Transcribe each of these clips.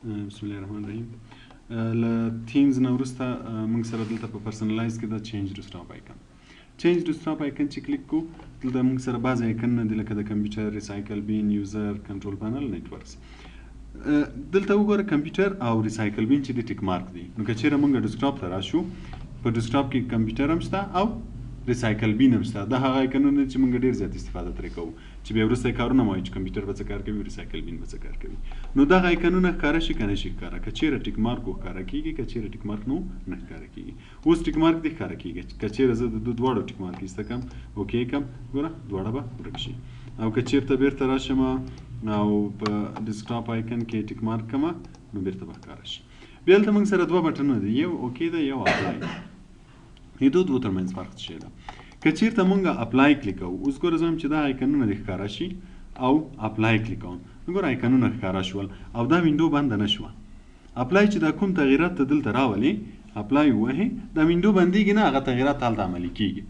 بسم الله الرحمن الرحیم. ل تیمز نو وروسته موږ سره دلته په پرسنلایز کې د چینج ډیسکټاپ آیکن چې کلیک کو دلته موږ سره بعض آیکنونه دي لکه د کمپیوټر، ریسایکل بین، یوزر، کنټرول پینل، نیټورکس. دلته وګوره کمپیوټر او ریسایکل بین چې د ټیک مارک دي. نو که چیرې موږ ډیسکټاپ ته راشو، په ډیسکټاپ کې کمپیوټر هم شته او ریسایکل بین هم شته. دا هغه آیکنونه چې موږ ډیر زیات استفاده ترې کوو چې بیا وروسته کارونه مو چې کمپیوټر به څه کار کوي، ریسایکل بین به څه کار کوي. نو دغه آیکنونه ښکاره شي که نه شي ښکاره. که چیرې ټیک مارک وښکاره کېږي، که چیرې ټیک مارک نو نه ښکاره کېږي. اوس ټیک مارک دې ښکاره کېږي. که چیرې زه د دواړو ټیک مارک ایسته کړم، اوکې کړم، ګوره دواړه به ورک شي. او که چیرته بیرته راشم او په ډیسکټاپ آیکن کې ټیک مارک کړم، نو بیرته به ښکاره شي. بیا دلته موږ سره دوه بټنونه دي، یو اوکې ده، یو اپلای. د دوه ترمنځ فرق څه شی ده؟ که چیرته موږ اپلای کلیک کوو، اوس ګوره زه هم چې دا آیکنونه دې ښکاره شي او اپلای کلیک کوم، نو ګوره آیکنونه ښکاره شول او دا وینډو بنده نه شوه. اپلای چې دا کوم تغییرات ته دلته راولي، اپلای ووهې، دا وینډو بندېږي نه، هغه تغییرات هلته عملي کېږي.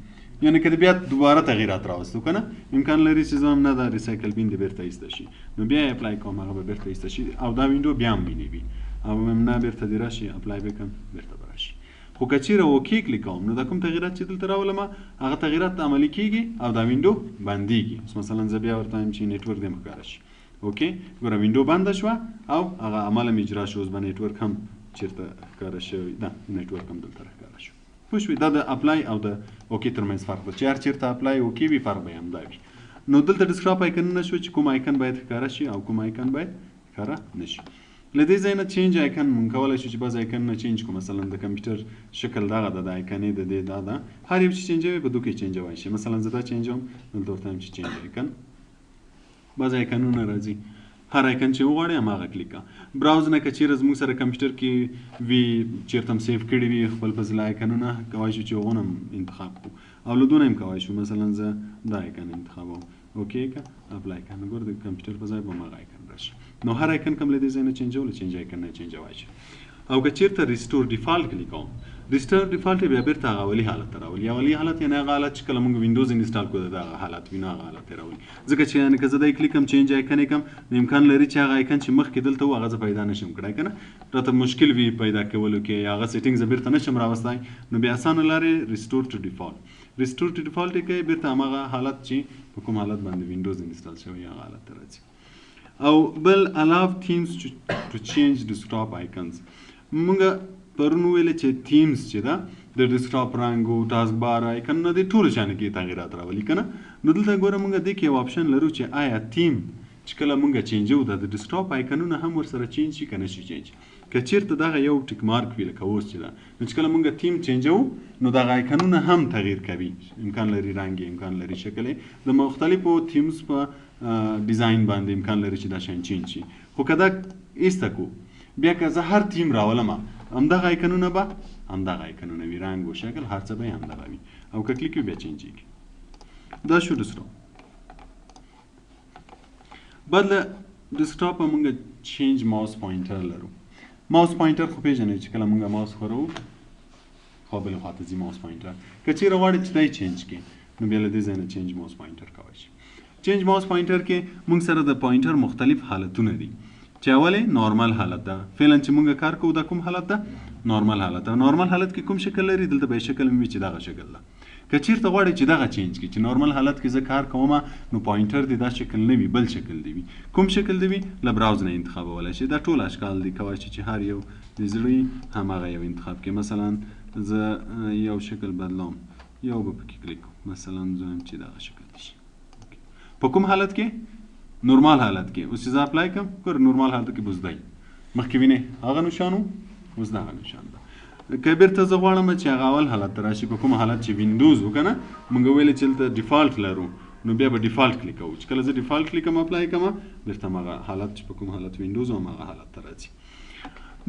یعنې که بیا دوباره تغییرات راوستو که نه، امکان لري چې زه هم نه دا ریسایکل بین دې بیرته ایسته شي. نو بیا یې اپلای کوم، هغه به بیرته ایسته شي او دا وینډو بیا هم وینې وي. او نه بیرته دې راشي، اپلای به کړم، بیرته به راشي. خو که چیرې اوکې کلیک کوم، نو دا کوم تغییرات چې دلته راولم، هغه تغییرات عملي کیږي او دا وینډو بندېږي. اوس مثلا زه بیا ورته وایم چې نیټورک دې ښکاره شي، اوکې، ګوره وینډو بنده شوه او هغه عمل هم اجرا شو. اوس به نیټورک هم چېرته ښکاره شوی ده، نیټورک هم دلته راښکاره شو. پوه شوې؟ دا د اپلای او د اوکې ترمنځ فرق ده، چې هر چېرته اپلای اوکې وي، فرق به یې همدا وي. نو دلته ډیسکټاپ آیکنونه شو چې کوم آیکن باید ښکاره شي او کوم آیکن باید ښکاره نه شي. له دې ځای نه چینج آیکن مونږ کولی شو چې بعض آیکنونه چینج کړو. مثلا د کمپیوټر شکل دغه ده، د آیکنې د دې دا ده، هر یو چې چینجوي په دوه کې چینجوی شي. مثلا زه دا چینجوم، دلته ورته وایم چې چینج آیکن. بعض آیکنونه راځي، هر آیکن چې وغواړې هماغه کلیک کړه. براوز نه که چیرې زموږ سره کمپیوټر کې وي، چېرته هم سیف کړي وي خپل فضله آیکنونه، کولی شو چې هغونه هم انتخاب کړو او له دونه هم کولی شو. مثلا زه دا آیکن انتخابوم، اوکې که اپلای کړه، نو ګوره د کمپیوټر په ځای به هماغه آیکن راشي. نو هر آیکن کوم له دې ځای نه چینجول، چینج آیکن نه چینجوای شي. او که چیرته ریسټور ډیفالټ کلیک کوم، ریسټور ډیفالټ بیا بیرته هغه اولي حالت ته راولي. اولي حالت یعنې هغه حالت چې کله موږ وینډوز انسټال کړو دغه حالت وي، نو هغه حالت یې راولي. ځکه چې یعنې که زه دی کلیک کړم، چینج آیکن یې کړم، نو امکان لري چې هغه آیکن چې مخکې دلته و هغه زه پیدا نه شم کړی که نه، راته مشکل وي پیدا کولو کې، هغه سیټینګ زه بیرته نه شم راوستی. نو بیا اسانه لارې ریسټور ټو ډیفالټ. ریسټور ټو ډیفالټ یې کوي، بیرته هماغه حالت چې په کوم حالت باندې وینډوز انسټال شوی هغه حالت ته راځي. او بل allow themes to change desktop icons. موږ پرون ویل چې تیمز چې ده د ډیسکټاپ رنګ او ټاسک بار آیکنونه د ټولو شیانو کې تغییرات راولي که نه. نو دلته ګوره موږ دې کې یو آپشن لرو چې آیا تیم چې کله موږ چینجو د ډیسکټاپ آیکنونه هم ورسره چینج شي که نه شي چینج. که چیرته دغه یو ټیک مارک وي لکه اوس چې ده، نو چې کله موږ تیم چینجو، نو دغه آیکنونه هم تغییر کوي. امکان لري رنګ یې، امکان لري شکل یې، د مختلفو تیمز په ډیزاین باندې امکان لري چې دا شیان چینج شي. خو که دا ایسته کو، بیا که زه هر تیم راولم، همدغه آیکنونه به همدغه آیکنونه وي، رنګ و شکل هر څه به یې همدغه وي. او که کلیک وي بیا چینجېږي. دا شو ډیسکټاپ. بعد له ډیسکټاپه موږ چینج ماوس پوینټر لرو. ماوس پوینټر خو پېژنئ چې کله موږ ماوس خورو، خوا بلې خوا ته ځي ماوس پوینټر. که چیرې غواړئ چې دا یې چینج کړي، نو بیا له دې ځای نه چینج ماوس پوینټر کولی شي. چینج ماوس پوینټر کې موږ سره د پوینټر مختلف حالتونه دي، چې اول یې نارمل حالت ده. فعلا چې موږ کار کوو دا کوم حالت ده؟ نارمل حالت ده. نارمل حالت کې کوم شکل لري؟ دلته به یې شکل وي چې دغه شکل ده. که چیرته غواړئ چې دغه چینج کړي، چې نارمل حالت کې زه کار کوم، نو پوینټر دې دا شکل نه وي، بل شکل دی وي. کوم شکل دی وي؟ له براوز نه انتخابولی شي. دا ټول اشکال دي، کولی شي چې هر یو د زړه هماغه یو انتخاب کړي. مثلا زه یو شکل بدلوم، یو به پکې کلیک کوم، مثلا زه وایم چې دغه شکل شي. په کوم حالت کې؟ نورمال حالت کې. اوس چې زه اپلای کړم، ګوره نورمال حالت کې اوس دی، مخکې وینې هغه نشان و، اوس دغه نشان ده. که بیرته زه غواړم چې هغه اول حالت ته راشي، په کوم حالت چې وینډوز و که نه، موږ ویلې چې دلته ډیفالټ لرو، نو بیا به ډیفالټ کلیک کوو. چې کله زه ډیفالټ کلیک کوم، اپلای کوم، بیرته هماغه حالت چې په کوم حالت وینډوز و هماغه حالت ته راځي.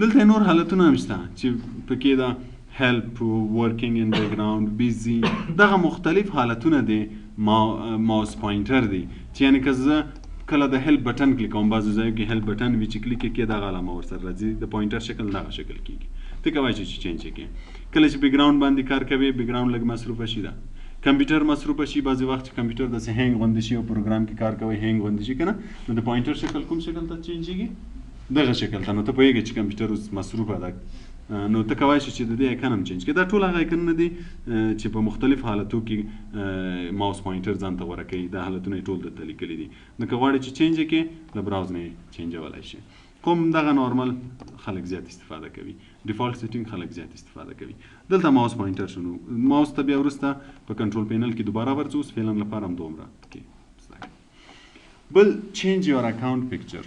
دلته نور حالتونه هم شته چې پکې ده هیلپ، ورکینګ ان بیکګراوند، بیزي، دغه مختلف حالتونه دي ماوس پوینټر دي. چې یعنې که زه کله د هیلپ بټن کلیک کوم، بعضو ځایو کې هیلپ بټن وي چې کلیک یې کړې دغه علامه ورسره راځي، د پوینټر شکل دغه شکل کېږي. ته کولی شې چې چینج یې کړې. کله چې بیکګراوند باندې کار کوې، بیکګراوند لږ مصروفه شي ده. کمپیوټر مصروفه شي، بعضې وخت چې کمپیوټر داسې هینګ غوندې شي او پروګرام کې کار کوئ هینګ غوندې شي که نه، نو د پوینټر شکل کوم شکل ته چینجېږي؟ دغه شکل ته نو ته پوهېږې چې کمپیوټر اوس مصروفه ده نو ته کولی شې چې د دې ایکن هم چینج کړې. دا ټول هغه ایکنونه دي چې په مختلف حالتو کې ماوس پوینټر ځان ته غوره کوي. دا حالتونه یې ټول دلته لیکلي دي. نو که غواړې چې چینج یې کړې له براوز نه یې چینجولی شي. کوم دغه نارمل خلک زیات استفاده کوي، ډیفالت سیټینګ خلک زیات استفاده کوي. دلته ماوس پوینټر شنو ماوس ته بیا وروسته په کنټرول پینل کې دوباره ورځو. اوس فعلا لپاره هم دومره کې بل چینج یور اکاونټ پکچر.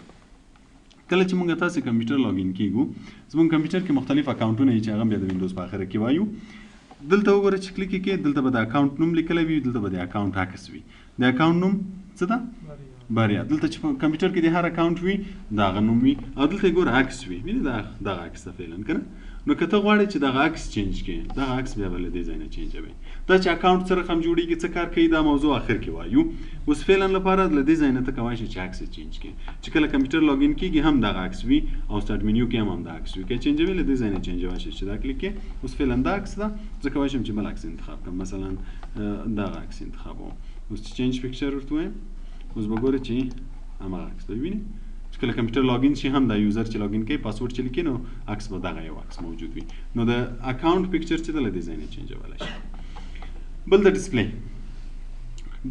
کله چې موږ تاسو کمپیوټر لاګین کیږو زموږ کمپیوټر کې مختلف اکاونټونه چې هغه بیا د وینډوز په اخره کې وایو. دلته وګوره چې کلیک کې دلته به د اکاونټ نوم لیکلی وي، دلته به د اکاونټ عکس وي. د اکاونټ نوم څه ده؟ بریا. دلته چې په کمپیوټر کې د هر اکاونټ وي دا هغه نوم وي او دلته یې ګوره عکس وي. وینې دغه عکس ده فعلا که نه. نو که ته غواړې چې دغه عکس چینج کړې دغه عکس بیا به له دې ځای نه چینجوي. دا چې اکاونټ څه رقم جوړېږي څه کار کوي دا موضوع اخر کې وایو. اوس فعلا لپاره له دې ځای نه ته کولی شې چې عکس چینج کړې. چې کله کمپیوټر لاګین کېږي هم دغه عکس وي او سټارټ منیو کې هم دغه عکس وي. که چینجوي له دې ځای نه چینجولی شې چې دا کلیک کړې. اوس فعلا دا عکس ده. زه کولی شم چې بل عکس انتخاب کړم، مثلا دغه عکس انتخابوم. اوس چې چینج پکچر ورته وایم اوس به ګورې چې هماغه عکس ته وینې. چې کله کمپیوټر لاګین شي هم دا یوزر چې لاګین کوي پاسورډ چې لیکي نو عکس به دغه یو عکس موجود وي. نو د اکاونټ پکچر چې ده له دې ځای نه چینجولی شي. بل د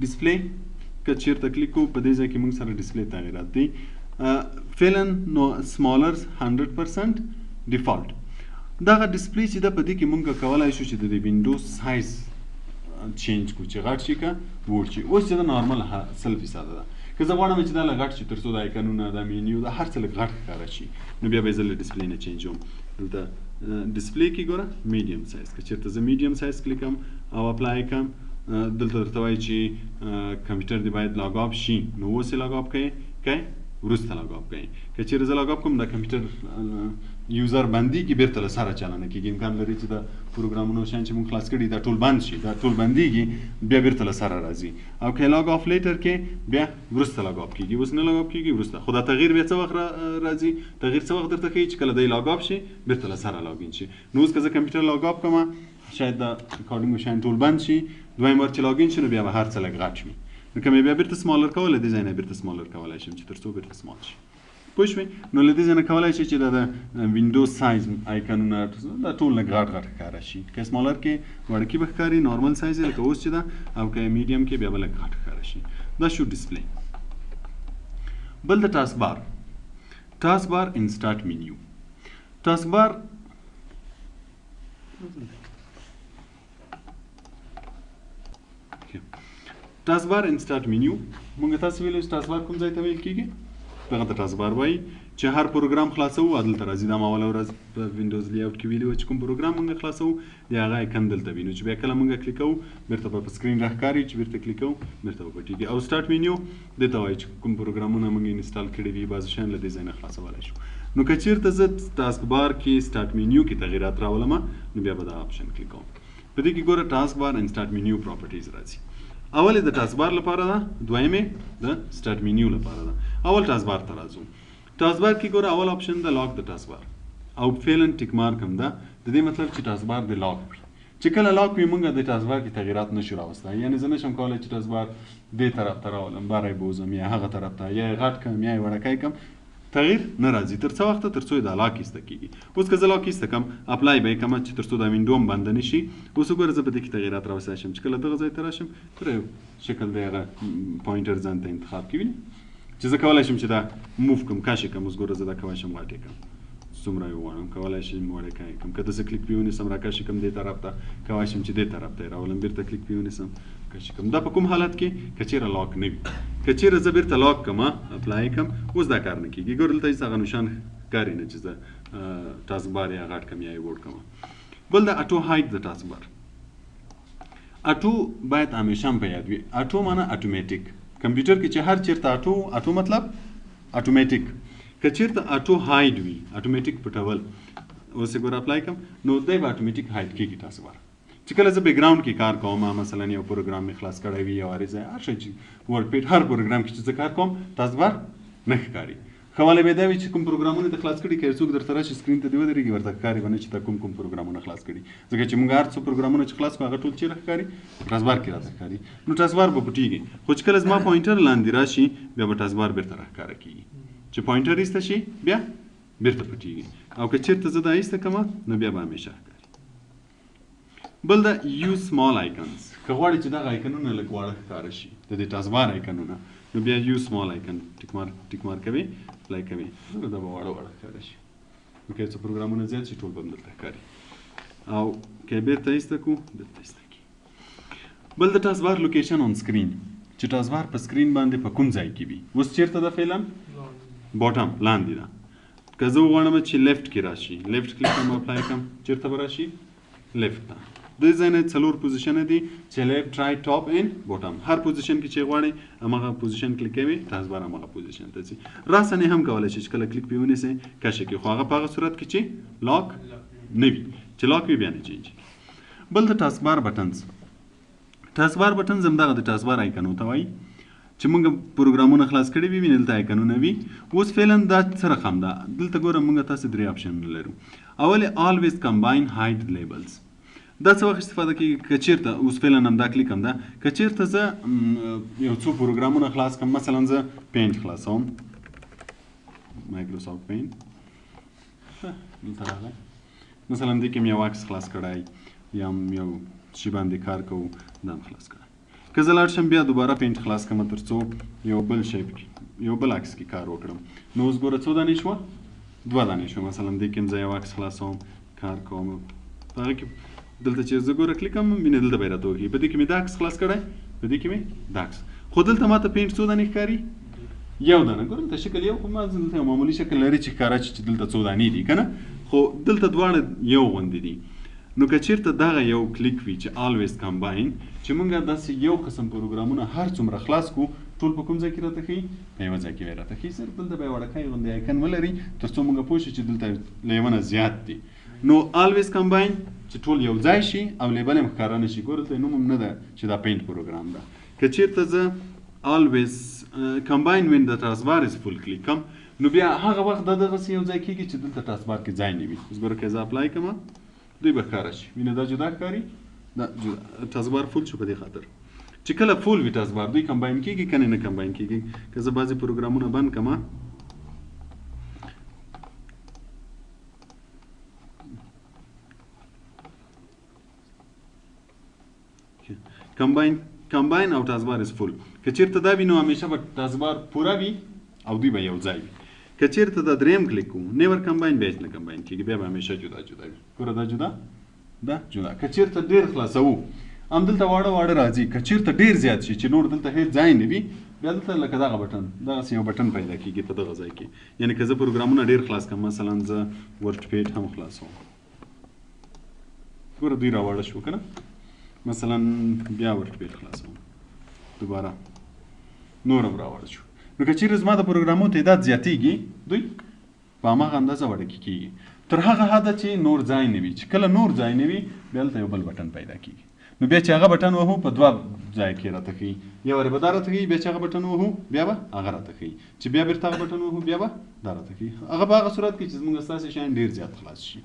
ډسپلی که چېرته کلیک کوو په دې ځای کې موږ سره ډسپلی تغیرات دي. فعلا نو سمالر 100% ډیفالټ. دغه ډسپلی چې ده په دې کې موږ کولی شو چې د وینډوز سایز چینج کړو چې غټ شي که ووړ شي. اوس چې دا نارمل 100% ده. که زه غواړم چې دا لږ غټ شي تر څو د ایکنونه د مینیو د هر څه لږ غټ ښکاره شي نو بیا به یې زه له ډسپلی نه چینجوم. دلته ډسپلی کې ګوره میډیم سایز. که چېرته زه میډیم سایز کلیکم او اپلای کړم دلته درته وایي چې کمپیوټر دې باید لاګ اپ شي نو اوس یې لاګ اپ کوئ وروسته لاګ اپ کوئ. که چېرې زه لاګ اپ کوم د کمپیوټر یوزر بندېږي بیرته له سره چالانه کېږي. امکان لري چې د پروګرامونو شیان چې موږ خلاص کړي دا ټول بند شي، دا ټول بندېږي بیا بیرته له سره راځي. او که لاګ اف لیټر کې بیا وروسته لاګ اپ کېږي. اوس نه لاګ اپ کېږي وروسته. خو دا تغییر بیا څه وخت راځي؟ تغییر څه وخت درته ښیي چې کله دی لاګ اپ شي بیرته له سره لاګین شي. نو اوس که زه کمپیوټر لاګ اپ کړم شاید د ریکارډینګ شیان ټول بند شي، دویم وار چې لاګین شي نو بیا به هر څه لږ غټ وي. نو که مې بیا بیرته سمالر کولی دې ځای نه بیرته سمالر کولی شم چې تر څو بیرته سمال شي. پوه شوې؟ نو له دې ځای نه کولی شي چې د وینډوز سایز آیکنونه دا ټول لږ غټ ښکاره شي. که سمالر کې وړکي به ښکاري نارمل سایز یې لکه اوس چې ده، او که میډیم کې بیا به لږ غټ ښکاره شي. دا شو ډسپلی. بل د ټاسک بار ان سټارټ منیو. ټاسک بار ان سټارټ منیو مونږ تاسو ویلو چې ټاسک بار کوم ځای ته ویل کېږي؟ دغه ته ټاسک بار وایي چې هر پروګرام خلاصوو دلته راځي. دا ما اوله ورځ په وینډوز لیاوټ کې ویلي وو چې کوم پروګرام مونږ خلاصوو د هغه ایکن دلته وي. نو چې بیا کله مونږ کلیک کوو بیرته به په سکرین راښکاري، چې بیرته کلیک کوو بیرته به پټېږي. او سټارټ منیو دې ته وایي چې کوم پروګرامونه مونږ انسټال کړي وي بعضې شیان له دې ځای نه خلاصولی شو. نو که چېرته زه ټاسک بار کې سټارټ منیو کې تغیرات راولم نو بیا به دا آپشن کلیک کوم. په دې کې ګوره ټاسک بار ان سټارټ منیو پراپرټیز راځي. اول د ټاسک بار لپاره ده، دویم د سټارټ منیو لپاره ده. اول ټاسک بار ته راځو. ټاسک بار کې ګوره اول آپشن ده لاک د ټاسک بار او فعلا ټیک مارک هم ده. د دې مطلب چې ټاسک بار د لاک وي. چې کله لاک وي موږ د ټاسک بار کې تغیرات نشو راوستی. یعنې زه نشم کولی چې ټاسک بار دې طرف ته راولم باره یې بوځم یا هغه طرف ته یا یې غټ کړم یا یې وړکی کړم. تغییر نه راځي تر څه وخته تر څو یې دا لاک ایسته کېږي. اوس که زه لاک ایسته کړم اپلای به یې کړم چې تر څو دا وینډو هم بنده نه شي. اوس وګوره زه په دې کې تغیرات راوستی شم چې کله دغه ځای ته راشم تر یو شکل د هغه پوینټر ځان ته انتخاب کړي وینې چې زه کولی شم چې دا موف کړم کش یې کړم. اوس ګوره زه دا کولی شم غټ یې کړم څومره یې وغواړم، کولی شم وړکی یې کړم. که داسې کلیک پرې ونیسم راکش یې کړم دې طرف ته، کولی شم چې دې طرف ته یې راولم بیرته کلیک پرې ونیسم کش یې کړم. دا په کوم حالت کې که چېرې لاک نه وي. که چېرې زه بیرته لاک کړم اپلای یې کړم اوس دا کار نه کېږي. ګوره دلته هېڅ هغه نشان ښکاري نه چې زه ټاسک بار یا غټ کړم یا یې وړ کړم. بل د اټو هایډ د ټاسک بار. اټو باید همیشه هم په یاد وي. اټو معنی اټومیټیک. کمپیوټر کې چې هر چېرته اټو مطلب اټومیټیک. که چېرته اټو هایډ وي اټومیټیک پټول اوس یې ګوره اپلای کړم نو دی به اټومیټیک هایډ کېږي ټاسک بار. چې کله زه بیکګراوند کې کار کوم مثلا یو پروګرام مې خلاص کړی وي یا عریضه هر شی چې ورډ پیډ هر پروګرام کې چې زه کار کوم ټاسک بار نه ښکاري. ښه والی به یې دا وي چې کوم پروګرامونه دې خلاص کړي که یو څوک درته راشي سکرین ته دې ودرېږي ورته ښکاري به نه چې تا کوم پروګرامونه خلاص کړي. ځکه چې موږ هر څو پروګرامونه چې خلاص کړو هغه ټول چېرې ښکاري؟ ټاسک بار کې راته ښکاري. نو ټاسک بار به پټېږي. خو چې کله زما پوینټر لاندې راشي بیا به ټاسک بار بېرته راښکاره کېږي. چې پوینټر ایسته شي بیا بیرته پټیږي او که چیرته زه دا ایسته کړم نو بیا به همیشه ښکاري. بل دا یو سمال آیکنز، که غواړئ چې دغه آیکنونه لږ واړه ښکاره شي د دې ټاسک بار آیکنونه، نو بیا یو سمال آیکن ټیک مارک کوئ، اپلای کوئ، نو دا به واړه واړه ښکاره شي. نو که څه پروګرامونه زیات شي ټول به هم درته ښکاري. او که یې بیرته ایسته کړو بیرته ایسته کړي. بل د ټاسک بار لوکیشن آن سکرین، چې ټاسک بار په سکرین باندې په کوم ځای کې وي. اوس چیرته ده فعلا باټم لاندې ده. که زه وغواړم چې لیفټ کې راشي، لیفټ کلیک کوم اپلای کوم، چیرته به راشي لیفټ ته. د ځای نه څلور پوزیشنه دي چې لیفټ رایټ ټاپ اینډ باټم. هر پوزیشن کې چې غواړئ همغه پوزیشن کلیک کوئ، ټاسک بار همغه پوزیشن ته ځي. راسنې هم کولی شئ چې کله کلیک پې ونیسئ کشه کړئ، خو هغه په هغه صورت کې چې لاک نه وي، چې لاک وي بیا نه چینج. بل د ټاسک بار بټنز، ټاسک بار بټنز هم دغه د ټاسک بار آیکنو ته وایي چې موږ پروګرامونه خلاص کړي وي دلته آیکنونه وي. اوس فعلا دا څه رقم ده، دلته ګوره موږ تاسو درې آپشنونه لرو. اول always combine hide labels، دا څه وخت استفاده کیږي که چیرته اوس فعلا هم دا کلیک هم ده، که چیرته زه یو څو پروګرامونه خلاص کړم، مثلا زه پینټ خلاصوم، مایکروسافټ پینټ دلته راغی، مثلا دې کې مې یو عکس خلاص کړی یا یو شي باندې کار کوو دا هم خلاص کړی. که زه لاړ شم بیا دوباره پینټ خلاص کړم تر څو یو بل شی یو بل عکس کې کار وکړم، نو اوس ګوره څو دانې شوه، 2 دانې شوه. مثلا دې کې هم زه یو عکس خلاصوم کار کوم، په هغه کې دلته چې زه ګوره کلیک کوم وینې دلته به یې راته وښیي، په دې کې مې دا عکس خلاص کړی، په دې کې مې دا عکس، خو دلته ماته پینټ څو دانې ښکاري، یو دانه. ګوره دلته شکل یو، خو ما دلته یو معمولي شکل لري چې ښکاره شي چې دلته څو دانې دي که نه، خو دلته دواړه یو غوندې دي. نو که چیرته دغه یو کلیک وي چې always combine، چې موږ داسې یو قسم پروګرامونه هر څومره خلاص کړو ټول په کوم ځای کې راته ښیي، په یوه ځای کې به یې راته ښیي. صرف دلته به یې وړوکی غوندې آیکن ولري تر څو موږ پوه شو چې دلته له یوه نه زیات دي. نو always combine چې ټول یو ځای شي او لیبل هم ښکاره نه شي. ګوره دلته نوم هم نه ده چې دا پینټ پروګرام ده. که چیرته زه always combine when the taskbar is full کلیک کړم، نو بیا هغه وخت دا دغسې یو ځای کېږي چې دلته ټاسکبار کې ځای نه وي. اوس ګوره که زه اپلای کړم دوی به ښکاره شي، وینه دا جدا ښکاري، دا جدا ټاسکبار فول شو. په دې خاطر چې کله فول وي ټاسکبار دوی کمباین کېږي که نه کمباین کېږي. که زه بعضې پروګرامونه بند کړم، کمباین او ټاسکبار از فول. که چیرته دا وي نو همیشه به ټاسکبار پوره وي او دوی به یو ځای وي. که چیرته دا دریم کلیک کوو نیور کمباین، بیا نه کمباین کېږي، بیا به همیشه جدا جدا وي. ګوره دا جدا دا جدا. که چیرته ډېر خلاصوو همدلته واړه واړه راځي. که چیرته ډېر زیات شي چې نور دلته هېڅ ځای نه وي، بیا دلته لکه دغه بټن، دغسې یو بټن پیدا کېږي په دغه ځای کې. یعنې که زه پروګرامونه ډېر خلاص کړم، مثلا زه ورډ پیډ هم خلاصوم، ګوره دوی راواړه شو که نه، مثلا بیا ورډ پیډ خلاصوم، دوباره نور هم راواړه شو. نو که چیرې زما د پروګرامونو تعداد زیاتېږي دوی په هماغه اندازه وړه کېږي تر هغه حده چې نور ځای نه وي. چې کله نور ځای نه وي بیا دلته یو بل بټن پیدا کېږي. نو بیا چې هغه بټن وهو په 2 ځای کې راته ښیي، یو وارې به دا راته ښیي، بیا چې هغه بټن وهو بیا به هغه راته ښیي، چې بیا بېرته هغه بټن وهو بیا به دا راته ښیي. هغه په هغه صورت کې چې زموږ ستاسې شیان ډېر زیات خلاص شي.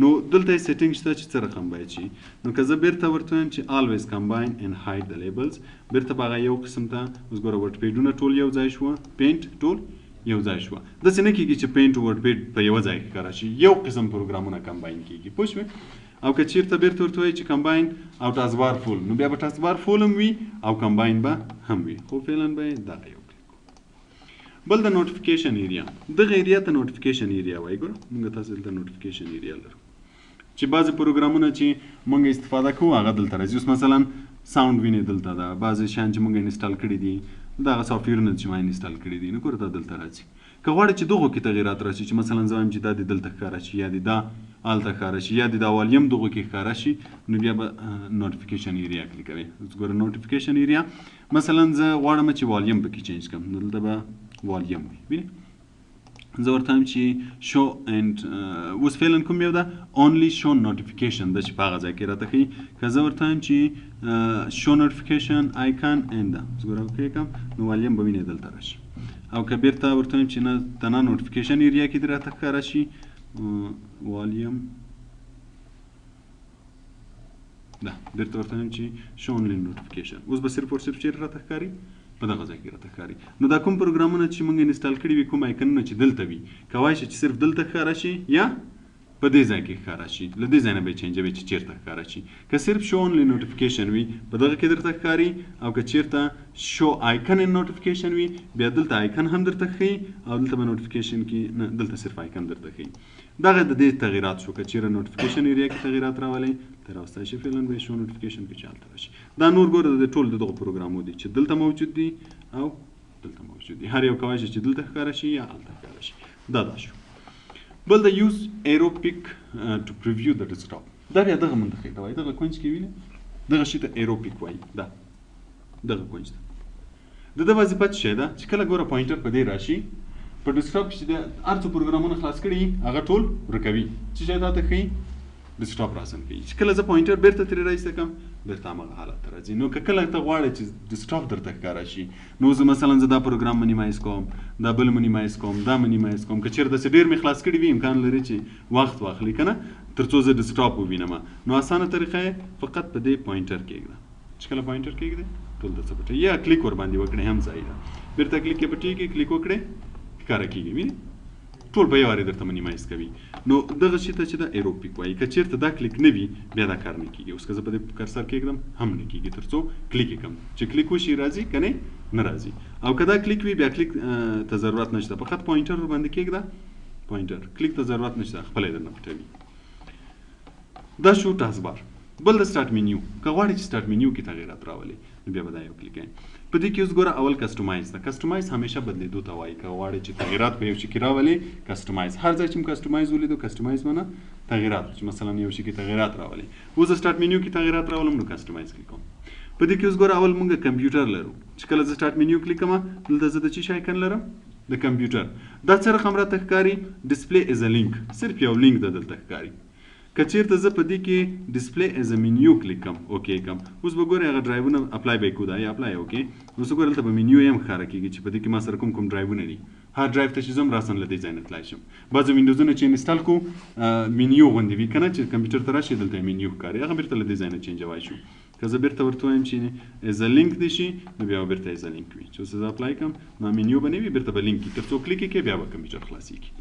نو دلته یې سیټینګ شته چې څه رقم باید شي. نو که زه بیرته ورته وایم چې always combine and hide the labels، بیرته به هغه یو قسم ته اوس ګوره ورډ پیډونه ټول یو ځای شوه، پینټ ټول یو ځای شوه. داسې نه کېږي چې پینټ ورډ پیډ په یوه ځای کې ښکاره شي، یو قسم پروګرامونه کمباین کېږي. پوه شوې؟ او که چیرته بیرته ورته وایي چې کمباین او ټاسکبار فول، نو بیا به ټاسکبار فول هم وي او کمباین به هم وي، خو فعلا به یې دغه یو کلیک کړو. بل د نوټیفیکیشن ایریا، دغه ایریا ته نوټیفیکیشن ایریا وایي. ګوره موږ تاسو دلته نوټیفیکیشن ایریا لرو چې بعضې پروګرامونه چې موږ استفاده کوو هغه دلته راځي. اوس مثلا ساوند وینې دلته ده، بعضې شیان چې موږ انسټال کړي دي، دغه سافټویرونه چې ما انسټال کړي دي، نو ګوره دا دلته راځي. که غواړې چې دغو کې تغیرات راشي، چې مثلا زه وایم چې دا دې دلته ښکاره شي، یا دې دا هلته ښکاره شي، یا دې دا والیم دغو کې ښکاره شي، نو بیا به نوټیفیکیشن ایریا کلیک کوئ. اوس ګوره نوټیفیکیشن ایریا مثلا زه غواړم چې والیم پکې چینج کړم، نو دلته به والیم وي. وینې زه ورته وایم چې شو اینډ اوس فعلا کوم یو ده اونلی شو نوټیفیکیشن ده چې په هغه ځای کې راته ښیي. که زه ورته وایم چې شو نوټیفیکیشن آیکن اینډ ده، اوس ګوره اوکې کړم نو والیم به وینې دلته راشي. او که بیرته ورته وایم چې نه تنها نوټیفیکیشن ایریا کې دې راته ښکاره شي والیم ده، بیرته ورته وایم چې شو اونلی نوټیفیکیشن، اوس به صرف اور صرف چیرې راته ښکاري په دغه ځای کې راته ښکاري. نو دا کوم پروګرامونه چې موږ انسټال کړي وي، کوم آیکنونه چې دلته وي، کوای شي چې صرف دلته ښکاره شي یا په دې ځای کې ښکاره شي. له دې ځای نه به یې چینجوي چې چېرته ښکاره شي. که صرف شو اونلی نوټیفیکیشن وي په دغه کې درته ښکاري، او که چېرته شو آیکن ان نوټیفیکیشن وي بیا دلته آیکن هم درته ښیي او دلته به نوټیفیکیشن کې نه، دلته صرف آیکن درته ښیي. دغه د دې تغییرات شو. که چېرې نوټیفیکیشن ایریا کې تغییرات راولئ ته راوستی شي، فعلا به یې شو نوټیفیکیشن کې چې هلته راشي. دا نور ګوره د ټول د دغو پروګرامو دي چې دلته موجود دي او دلته موجود دي. هر یو کوای شي چې دلته ښکاره شي یا هلته ښکاره شي. دا شو. بل د یوز ایرو پیک ټو پریویو د ډیسکټاپ. دا بیا دغه منطقې ته وایي. دغه کونج کې وینئ دغه شي ته ایرو پیک وایي. دغه کونج ته د ده وظیفه څه شی ده چې کله ګوره پوینټر په دې راشي په ډیسکټاپ کې چې د هر څو پروګرامونه خلاص کړي هغه ټول ورکوي. څه شی تا ته ښیي؟ ډیسکټاپ راسم کوي. چې کله زه پوینټر بیرته ترې رایسته کړم بیرته همغه حالت ته راځي. نو که کله ته غواړې چې ډیسکټاپ درته ښکاره شي، نو زه مثلا دا پروګرام منیمایز کوم، دا بل منیمایز کوم، دا منیمایز کوم. که چېرته داسې ډېر مې خلاص کړي وي امکان لري چې وخت واخلي که نه تر څو زه ډیسکټاپ ووینم. نو اسانه طریقه یې فقط په دې پوینټر کېږده. چې کله پوینټر کېږدې ټول درڅه پټوي، یا کلیک ورباندې وکړئ هم ځای ده. بیرته کلیک یې پټېږي، کلیک وکړئ ښکاره کېږي. وینې ټول په یو وارې درته منیمایز کوي. نو دغه شي ته چې دا ایرو پیک وایي. که چېرته دا کلیک نه وي بیا دا کار نه کېږي. اوس که زه په دې کرسر کېږدم هم نه کېږي تر څو کلیک یې کړم. چې کلیک وشي راځي، که نه راځي. او که دا کلیک وي بیا کلیک ته ضرورت نشته، فقط پوینټر ورباندې کېږده. پوینټر کلیک ته ضرورت نشته، خپله یې درنه پټوي. دا شو ټاسک بار. بل د سټارټ منیو. که غواړئ چې سټارټ منیو کې تغییرات راولئ نو بیا به دا یو کلیک کوئ. په دې کې اوس ګوره اول کسټمایز ده. کسټمایز همیشه بدلېدو ته وایي. که غواړئ چې تغییرات په یو شي کې راولئ کسټمایز. هر ځای چې موږ کسټمایز ولیدو کسټمایز معنی تغییرات، چې مثلا یو شي کې تغییرات راولئ. اوس د سټارټ منیو کې تغییرات راولم نو کسټمایز کلیک کوم. په دې کې اوس ګوره اول موږ کمپیوټر لرو. چې کله زه سټارټ منیو کلیک کوم دلته زه د څه شي آیکن لرم؟ د کمپیوټر. دا څه رقم راته ښکاري؟ ډسپلی از ا لینک. صرف یو لینک ده دلته ښکاري. که چېرته زه په دې کې ډسپلی از ا منیو کلیک کړم اوکې کړم، اوس به ګورئ هغه ډرایوونه اپلای به یې کړو. دا یې اپلای اوکې. اوس ګورئ دلته به منیو یې هم ښکاره کېږي چې په دې کې ما سره کوم ډرایوونه دي. هر ډرایو ته چې ځم راسن له دې ځای نه تللی شم. بعضې وینډوزونه چې انسټال کړو منیو غوندې وي که نه، چې کمپیوټر ته راشي دلته یې منیو ښکاري، هغه بېرته له دې ځای نه چینجوای شو. که زه بېرته ورته وایم چې از ا لینک دې شي نو بیا به بېرته از ا لینک وي. چې اوس زه اپلای کړم نو منیو به نه وي، بېرته به لینک وي. تر څو کلیک یې کړې بیا به کمپیوټر خلاصېږي.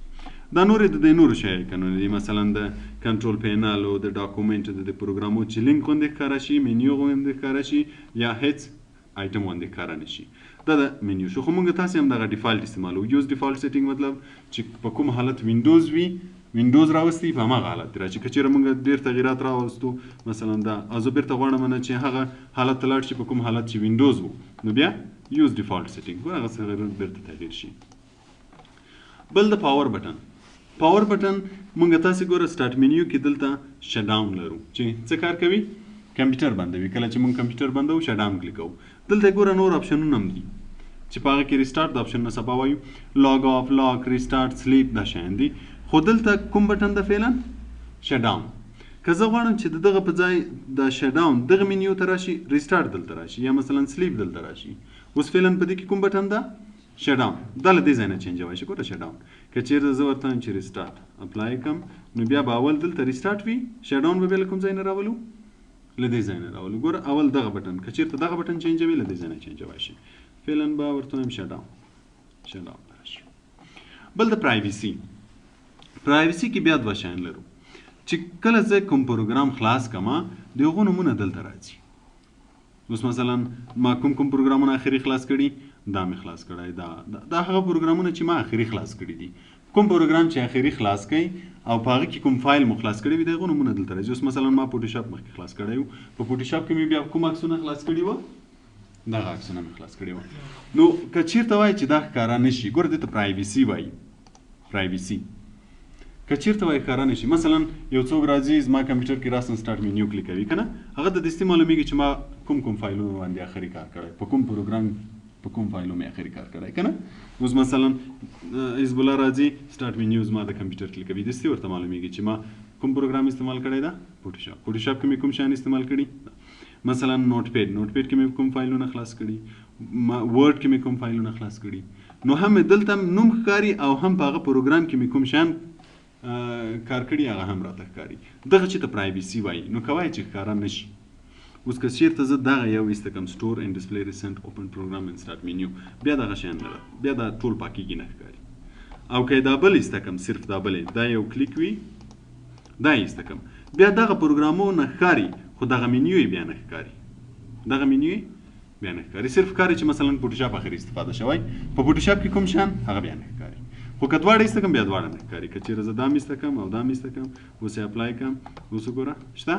دا نورې د دې نورو شی آیکنونه دي، مثلا د کنټرول پینل او د ډاکومنټ د پروګرامو چې لینک غوندې ښکاره شي، منیو غوندې ښکاره شي، یا هیڅ آیټم غوندې ښکاره نه شي. دا د منیو شو. خو موږ تاسې هم دغه ډیفالټ استعمالوو. یوز ډیفالټ سیټینګ مطلب چې په کوم حالت وینډوز وي وینډوز راوستي په هماغه حالت کې راشي. که چېرې موږ ډېر تغییرات راوستو مثلا دا او زه بېرته غواړم نه چې هغه حالت ته لاړ شي په کوم حالت چې وینډوز و، نو بیا یوز ډیفالټ سیټینګ ګوره هغه څه بېرته تغییر شي. بل د پاور بټن. پاور بټن موږ تاسې ګوره سټارټ منیو کې دلته شټ ډاون لرو چې څه کار کوي؟ کمپیوټر بندوي. کله چې موږ کمپیوټر بندوو شټ ډاون کلیک کوو. دلته ګوره نور آپشنونه هم دي چې په هغه کې ریسټارټ د آپشن نه سبا وایو، لاګ آف، لاک، ریسټارټ، سلیپ، دا شیان دي. خو دلته کوم بټن ده فعلا؟ شټ ډاون. که زه غواړم چې دغه په ځای د شټ ډاون دغه منیو ته راشي، ریسټارټ دلته راشي، یا مثلا سلیپ دلته راشي. اوس فعلا په دې کې کوم بټن ده؟ شټ ډاون. دا له دې ځای نه چینجوای شي. ګوره شټ ډاون. که چېرته زه ورته وایم چې ریسټارټ اپلای کړم نو بیا به اول دلته ریسټارټ وي، شټ ډاون به بیا له کوم ځای نه راولو؟ له دې ځای نه راولو. ګوره اول دغه بټن که چېرته دغه بټن چینجوي له دې ځای نه چینجوای شي. فعلا به ورته وایم شټ ډاون. شټ ډاون به راشي. بل د پرایویسي. پرایویسي کې بیا دوه شیان لرو چې کله زه کوم پروګرام خلاص کړم د هغو نومونه دلته راځي. اوس مثلا ما کوم پروګرامونه اخري خلاص کړي، دا مې خلاص کړی، دا هغه پروګرامونه چې ما اخري خلاص کړي دي. کوم پروګرام چې اخري خلاص کړي او په هغه کې کوم فایل مو خلاص کړی وي د هغو نومونه دلته راځي. اوس مثلا ما فوټوشاپ مخکې خلاص کړی و، په فوټوشاپ کې مې بیا کوم عکسونه خلاص کړي وه؟ دغه عکسونه مې خلاص کړي وه. نو که چېرته وایي چې دا ښکاره نه شي، ګوره دې ته پرایویسي وایي. پرایویسي که چېرته وایي ښکاره نه شي، مثلا یو څوک راځي زما کمپیوټر کې راسن سټارټ منیو کلیک کوي که نه، هغه د دستي معلومیږي چې ما کوم فایلونه باندې اخري کار کړی، په کوم پروګرام په کوم فایلو مې اخري کار کړی که نه. اوس مثلا حزب الله راځي سټارټ منیو زما د کمپیوټر کلیک کوي، دستي ورته معلومیږي چې ما کوم پروګرام استعمال کړی ده؟ فوټوشاپ. فوټوشاپ کې مې کوم شیان استعمال کړي؟ مثلا نوټ پیډ کې مې کوم فایلونه خلاص کړي، ورډ کې مې کوم فایلونه خلاص کړي. نو هم دلته نوم ښکاري او هم په هغه پروګرام کې مې کوم شیان کار کړي هغه هم راته ښکاري. دغه چې ته پرایویسي وایي. نو که وایي چې ښکاره نه شي، اوس که چیرته زه دغه یو ایسته کم سټور اینډ ډسپلی ریسنټ اوپن پروګرام اینډ سټارټ مینیو بیا دغه شیان نه بیا دا ټول پاکیږي نه ښکاري. او که دا بل ایسته کم صرف دا بل دا یو کلیک وي دا ایسته کم بیا دغه پروګرامونه ښکاري خو دغه مینیو یې بیا نه ښکاري. دغه مینیو یې بیا نه ښکاري صرف ښکاري چې مثلا فوټوشاپ اخر استفاده شوی په فوټوشاپ کې کوم شیان هغه بیا نه ښکاري. خو که دواړه ایسته کم بیا دواړه نه ښکاري. که چېرې زه دا م ایسته کم او دا م ایسته کم اوس یې اپلای کړم اوس وګوره شته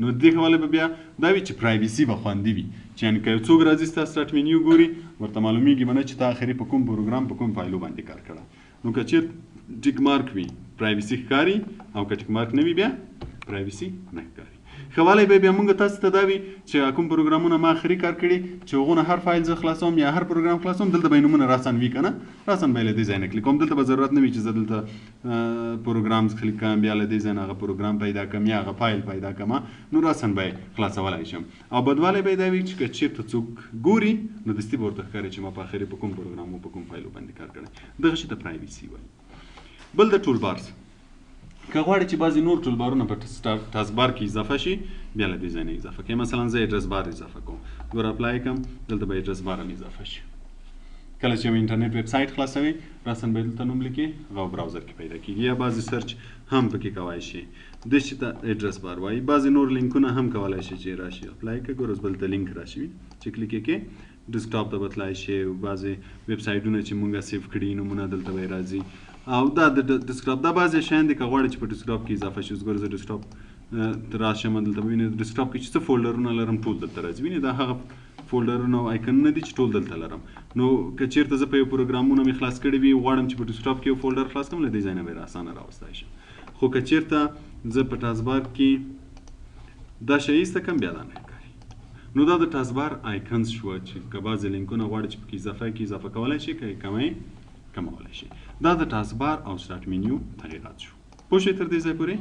نو دې حواله به بیا دا وي چې پرایویسي به خوندي وي چې یعنې که یو څوک راځي ستا سټارټ مینیو ګوري ورته معلومیږي به نه چې تا اخري په کوم پروګرام په کوم فایلو باندې کار کړی. نو که چېرته ټیک مارک وي پرایویسي ښکاري او که ټیک مارک نه وي بیا پرایویسي نه ښکاري. ښه والی به بیا موږ تاسو ته دا وي چې کوم پروګرامونه ما اخري کار کړي چې هغونه هر فایل زه خلاصوم یا هر پروګرام خلاصوم دلته به یې نومونه راسن وي که نه راسن به یې له دې ځای نه کلیک کوم. دلته به ضرورت نه وي چې زه دلته پروګرامز کلیک کړم بیا له دې ځای نه هغه پروګرام پیدا کړم یا هغه فایل پیدا کړم نو راسن به یې خلاصولی شم. او بدوالی به یې دا وي چې که چېرته څوک ګوري نو دستي به ورته ښکاري چې ما په اخري په کوم پروګرام او په کوم فایلو باندې کار کړی. دغه شي ته پرایویسي وایي. بل د ټول بارز که غواړې چې بعضې نور ټول بارونه په ټاسک بار کې اضافه شي بیا له دې ځای نه اضافه کوي. مثلا زه ایډرس بار اضافه کوم ګوره اپلای کوم دلته به ایډرس بار هم اضافه شي. کله چې یو انټرنیټ ویب سایټ خلاصوي راسن به دلته نوم لیکي هغه براوزر کې پیدا کېږي یا بعضې سرچ هم پکې کولی شي دې شي ته ایډرس بار وایي. بعضې نور لینکونه هم کولی شي چې راشي اپلای کړه ګوره اوس به دلته لینک راشي چې کلیک یې کې ډیسکټاپ ته به تللی شي. بعضې ویب سایټونه چې مونږ سیف کړي نومونه دلته به یې راځي او دا د ډیسکټاپ دا بعضې شیان دي که غواړې چې په ډیسکټاپ کې اضافه شي. اوس ګوره زه ډیسکټاپ ته راشم دلته به وینې ډیسکټاپ کې چې څه فولډرونه لرم ټول دلته راځي. وینې دا هغه فولډرونه او آیکنونه دي چې ټول دلته لرم. نو که چېرته زه په یو پروګرامونه مې خلاص کړي وي غواړم چې په ډیسکټاپ کې یو فولډر خلاص کړم له دې ځای نه به یې اسانه راوستی شم. خو که چېرته زه په ټاسک بار کې دا شی ایسته کړم بیا دا نه ښکاري. نو دا د ټاسک بار آیکنز شوه چې که بعضې لینکونه غواړي چې پکې اضافه کولی شي که یې کمولی شي. دا د ټاسک بار او سټارټ مینیو تغییرات شو. پوه شئ تر دې ځای پورې